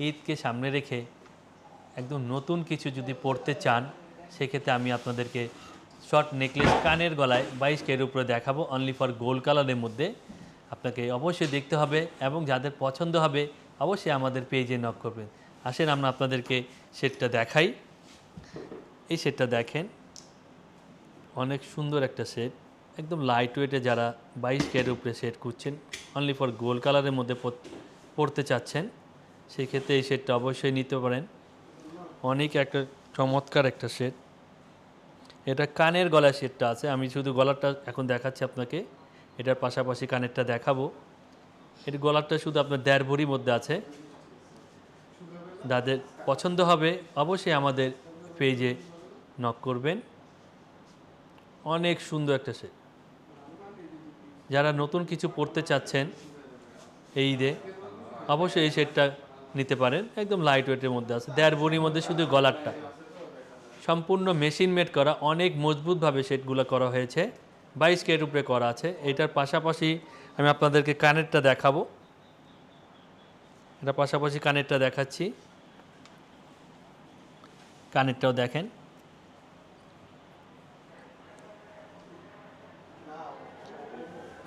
ঈদকে সামনে রেখে একদম নতুন কিছু যদি পড়তে চান, সেক্ষেত্রে আমি আপনাদেরকে শর্ট নেকলেস কানের গলায় 22K এর উপরে দেখাবো অনলি ফর গোল্ড কালারের মধ্যে। আপনাকে অবশ্যই দেখতে হবে এবং যাদের পছন্দ হবে অবশ্যই আমাদের পেজে নক করবেন। আসেন আমরা আপনাদেরকে সেটটা দেখাই। এই সেটটা দেখেন, অনেক সুন্দর একটা সেট, একদম লাইট ওয়েটে যারা 22K এর উপরে সেট খুঁজছেন, অনলি ফর গোল্ড কালারের মধ্যে পড়তে চাচ্ছেন, সেই ক্ষেত্রে এই সেটটা অবশ্যই নিতে পারেন। অনেক একটা চমৎকার একটা সেট। এটা কানের গলায় সেটটা আছে, আমি শুধু গলারটা এখন দেখাচ্ছি আপনাকে, এটার পাশাপাশি কানেরটা দেখাবো। এর গলারটা শুধু আপনার 1.5 ভরির মধ্যে আছে। যাদের পছন্দ হবে অবশ্যই আমাদের পেজে নক করবেন। অনেক সুন্দর একটা সেট, যারা নতুন কিছু পড়তে চাচ্ছেন এই ঈদে অবশ্যই এই সেটটা নিতে পারেন। একদম লাইট ওয়েটের মধ্যে আছে, 1.5 ভরির মধ্যে শুধু গলারটা, সম্পূর্ণ মেশিন মেড করা, অনেক মজবুতভাবে সেটগুলো করা হয়েছে, 22K এর উপরে করা আছে। এটার পাশাপাশি আমি আপনাদেরকে কানেরটা দেখাবো, এটা পাশাপাশি কানেরটা দেখাচ্ছি, কানেরটাও দেখেন।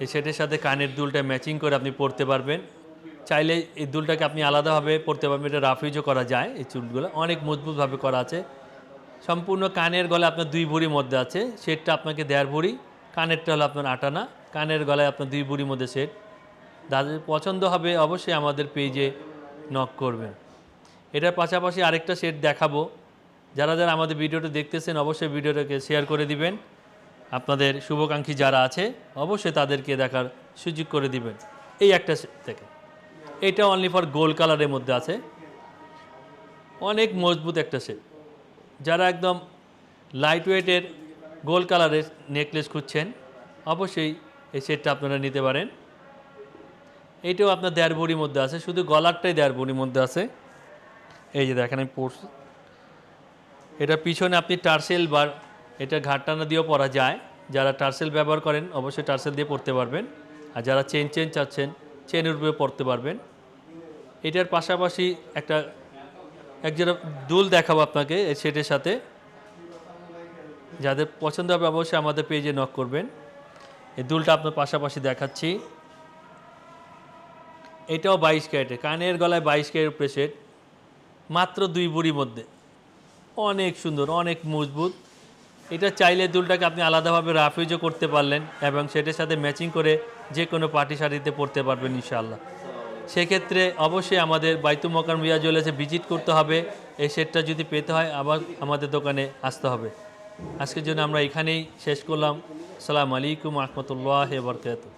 এই সেটের সাথে কানের দুলটা ম্যাচিং করে আপনি পরতে পারবেন। চাইলে এই দুলটাকে আপনি আলাদাভাবে পরতে পারবেন, এটা রাফ ইউজও করা যায়। এই চুলগুলো অনেক মজবুতভাবে করা আছে। সম্পূর্ণ কানের গলায় আপনার 2 ভরির মধ্যে আছে, সেটটা আপনাকে 1.5 ভরি, কানেরটা হলো আপনার 8 আনা, কানের গলায় আপনার 2 ভরির মধ্যে সেট। যাদের পছন্দ হবে অবশ্যই আমাদের পেজে নক করবেন। এটার পাশাপাশি আরেকটা সেট দেখাবো, যারা যারা আমাদের ভিডিওটা দেখতেছেন অবশ্যই ভিডিওটাকে শেয়ার করে দিবেন। আপনাদের শুভাকাঙ্ক্ষী যারা আছে অবশ্যই তাদেরকে দেখার সুযোগ করে দিবেন। এই একটা সেট থেকে, এটা অনলি ফর গোল্ড কালারের মধ্যে আছে, অনেক মজবুত একটা সেট। যারা একদম লাইট ওয়েটের গোল্ড কালারের নেকলেস খুঁজছেন অবশ্যই এই সেটটা আপনারা নিতে পারেন। এইটাও আপনার 1.5 ভরির মধ্যে আছে, শুধু গলারটাই 1.5 ভরির মধ্যে আছে। এই যে দেখেন আমি পরছি, এটা পিছনে আপনি টার্সেল বা এটা ঘাটটানা দিয়েও পরা যায়। যারা টার্সেল ব্যবহার করেন অবশ্যই টার্সেল দিয়ে পরতে পারবেন, আর যারা চেন চাচ্ছেন চেনের উপরে পরতে পারবেন। এটার পাশাপাশি এক জোড়া দুল দেখাবো আপনাকে এই সেটের সাথে, যাদের পছন্দ হবে অবশ্যই আমাদের পেজে নক করবেন। এই দুলটা আপনার পাশাপাশি দেখাচ্ছি, এটাও 22 ক্যারেটের, কানের গলায় 22 ক্যারেট উপরে সেট, মাত্র 2 ভরির মধ্যে, অনেক সুন্দর, অনেক মজবুত। এটা চাইলে দুলটাকে আপনি আলাদাভাবে রাফ ইউজও করতে পারলেন এবং সেটার সাথে ম্যাচিং করে যে কোনো পার্টি শাড়িতে পরতে পারবেন ইনশাআল্লাহ। সেক্ষেত্রে অবশ্যই আমাদের বাইতুল মোকাররম রিয়া জুয়েলার্সে ভিজিট করতে হবে। এই সেটটা যদি পেতে হয় আবার আমাদের দোকানে আসতে হবে। আজকের জন্য আমরা এখানেই শেষ করলাম। আসসালামু আলাইকুম ওয়া রাহমাতুল্লাহি ওয়া বারাকাতুহু।